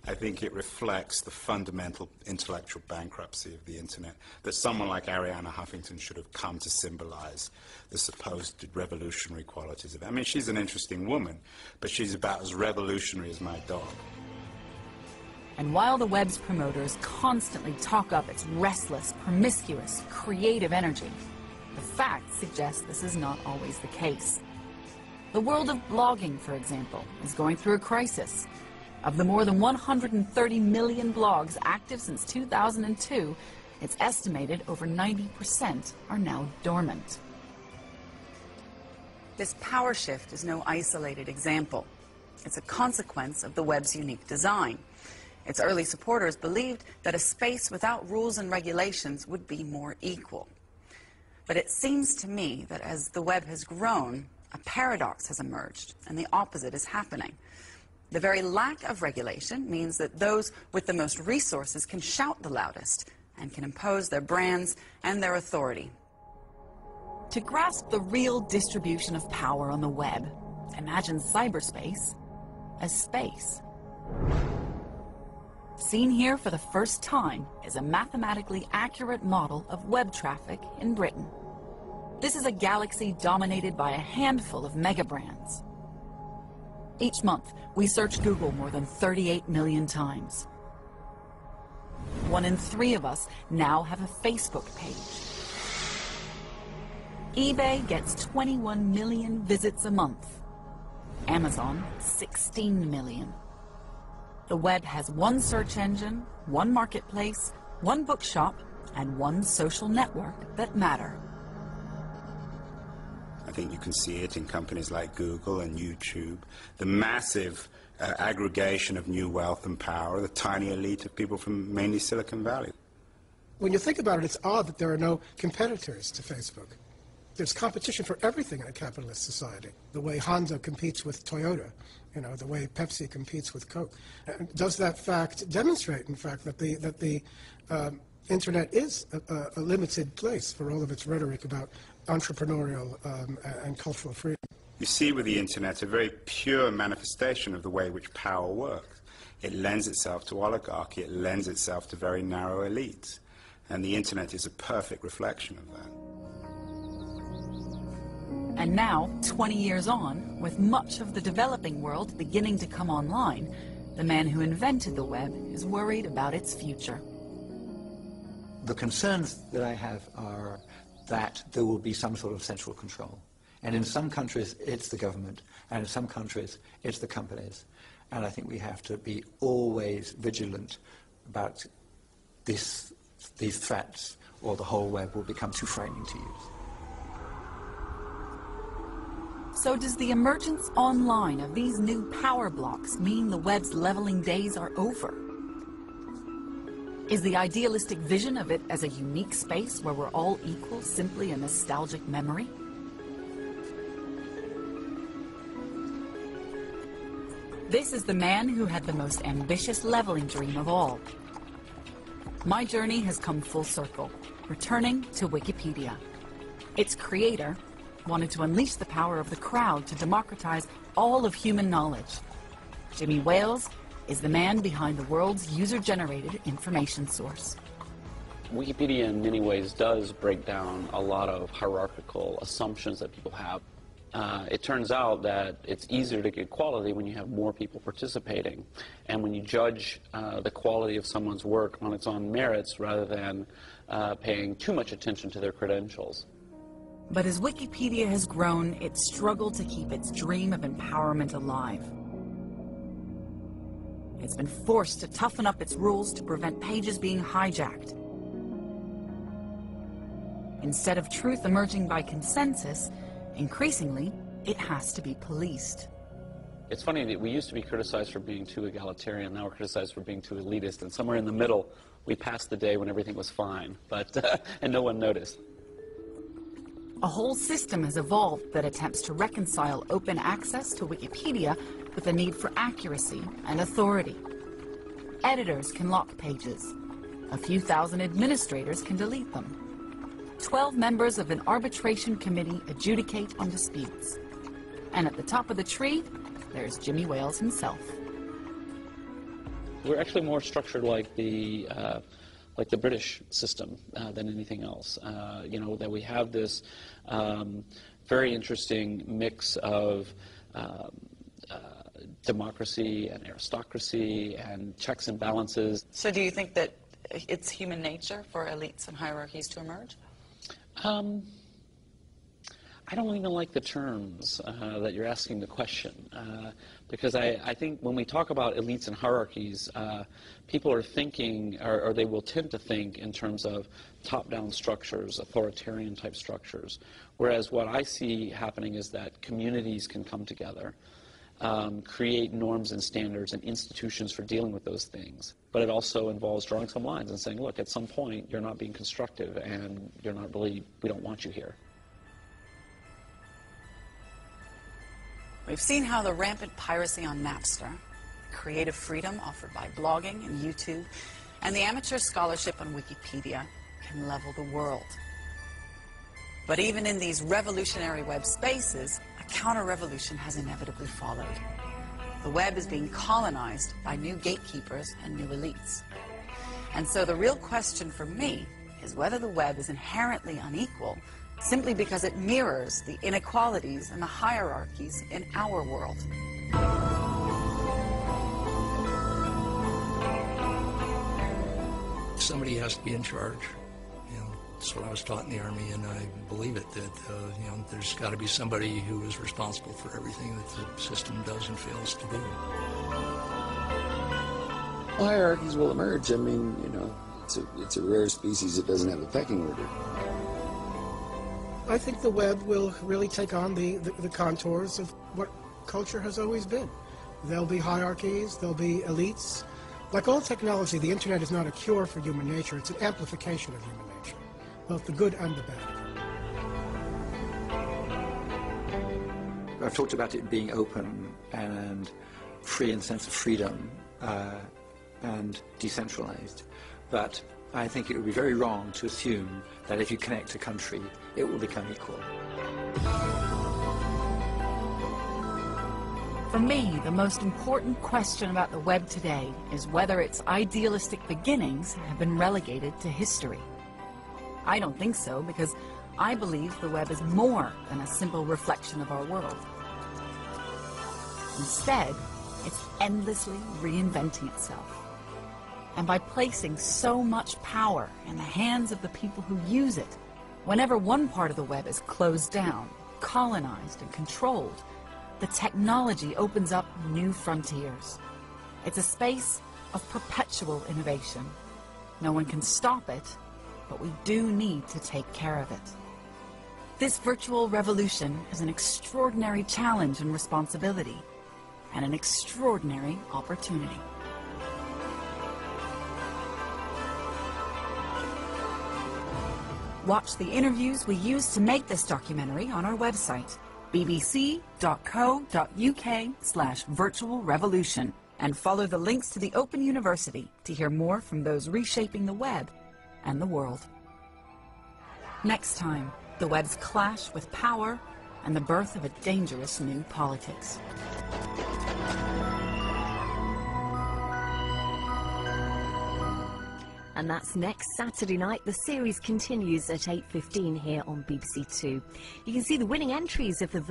I think it reflects the fundamental intellectual bankruptcy of the internet, that someone like Arianna Huffington should have come to symbolize the supposed revolutionary qualities of it. I mean, she's an interesting woman, but she's about as revolutionary as my dog. And while the web's promoters constantly talk up its restless, promiscuous, creative energy, the facts suggest this is not always the case. The world of blogging, for example, is going through a crisis. Of the more than 130 million blogs active since 2002, it's estimated over 90% are now dormant. This power shift is no isolated example. It's a consequence of the web's unique design. Its early supporters believed that a space without rules and regulations would be more equal. But it seems to me that as the web has grown, a paradox has emerged, and the opposite is happening. The very lack of regulation means that those with the most resources can shout the loudest and can impose their brands and their authority. To grasp the real distribution of power on the web, imagine cyberspace as space. Seen here for the first time is a mathematically accurate model of web traffic in Britain. This is a galaxy dominated by a handful of mega brands. Each month, we search Google more than 38 million times. 1 in 3 of us now have a Facebook page. eBay gets 21 million visits a month. Amazon, 16 million. The web has 1 search engine, 1 marketplace, 1 bookshop, and 1 social network that matter. I think you can see it in companies like Google and YouTube, the massive aggregation of new wealth and power, the tiny elite of people from mainly Silicon Valley. When you think about it, it's odd that there are no competitors to Facebook. There's competition for everything in a capitalist society. The way Honda competes with Toyota, you know, the way Pepsi competes with Coke. And does that fact demonstrate, in fact, that the Internet is a limited place for all of its rhetoric about entrepreneurial and cultural freedom? You see with the Internet a very pure manifestation of the way in which power works. It lends itself to oligarchy, it lends itself to very narrow elites. And the Internet is a perfect reflection of that. And now, 20 years on, with much of the developing world beginning to come online, the man who invented the web is worried about its future. The concerns that I have are that there will be some sort of central control. And in some countries, it's the government, and in some countries, it's the companies. And I think we have to be always vigilant about these threats, or the whole web will become too frightening to use. So does the emergence online of these new power blocks mean the web's leveling days are over? Is the idealistic vision of it as a unique space where we're all equal simply a nostalgic memory? This is the man who had the most ambitious leveling dream of all. My journey has come full circle, returning to Wikipedia. Its creator wanted to unleash the power of the crowd to democratize all of human knowledge. Jimmy Wales is the man behind the world's user-generated information source. Wikipedia in many ways does break down a lot of hierarchical assumptions that people have. It turns out that it's easier to get quality when you have more people participating, and when you judge the quality of someone's work on its own merits rather than paying too much attention to their credentials. But as Wikipedia has grown, it's struggled to keep its dream of empowerment alive. It's been forced to toughen up its rules to prevent pages being hijacked. Instead of truth emerging by consensus, increasingly, it has to be policed. It's funny that we used to be criticized for being too egalitarian, now we're criticized for being too elitist, and somewhere in the middle, we passed the day when everything was fine, but and no one noticed. A whole system has evolved that attempts to reconcile open access to Wikipedia with the need for accuracy and authority. Editors can lock pages. A few thousand administrators can delete them. 12 members of an arbitration committee adjudicate on disputes. And at the top of the tree, there's Jimmy Wales himself. We're actually more structured like the British system than anything else. You know, that we have this very interesting mix of democracy and aristocracy and checks and balances. So do you think that it's human nature for elites and hierarchies to emerge? I don't even like the terms that you're asking the question, because I think when we talk about elites and hierarchies, people are thinking, or they will tend to think in terms of top-down structures, authoritarian type structures, whereas what I see happening is that communities can come together, create norms and standards and institutions for dealing with those things. But it also involves drawing some lines and saying, look, at some point you're not being constructive and you're not really, we don't want you here. We've seen how the rampant piracy on Napster, creative freedom offered by blogging and YouTube, and the amateur scholarship on Wikipedia can level the world. But even in these revolutionary web spaces, a counter-revolution has inevitably followed. The web is being colonized by new gatekeepers and new elites. And so the real question for me is whether the web is inherently unequal simply because it mirrors the inequalities and the hierarchies in our world. Somebody has to be in charge. You know, that's what I was taught in the Army, and I believe it, that you know, there's got to be somebody who is responsible for everything that the system does and fails to do. Well, hierarchies will emerge. I mean, you know, it's a rare species that doesn't have a pecking order. I think the web will really take on the contours of what culture has always been. There'll be hierarchies, there'll be elites. Like all technology, the internet is not a cure for human nature, it's an amplification of human nature, both the good and the bad. I've talked about it being open and free in the sense of freedom and decentralized, but I think it would be very wrong to assume that if you connect a country, it will become equal. For me, the most important question about the web today is whether its idealistic beginnings have been relegated to history. I don't think so, because I believe the web is more than a simple reflection of our world. Instead, it's endlessly reinventing itself. And by placing so much power in the hands of the people who use it, whenever one part of the web is closed down, colonized, and controlled, the technology opens up new frontiers. It's a space of perpetual innovation. No one can stop it, but we do need to take care of it. This virtual revolution is an extraordinary challenge and responsibility, and an extraordinary opportunity. Watch the interviews we used to make this documentary on our website, bbc.co.uk/virtualrevolution, and follow the links to the Open University to hear more from those reshaping the web and the world. Next time, the web's clash with power and the birth of a dangerous new politics. And that's next Saturday night. The series continues at 8:15 here on BBC Two. You can see the winning entries of the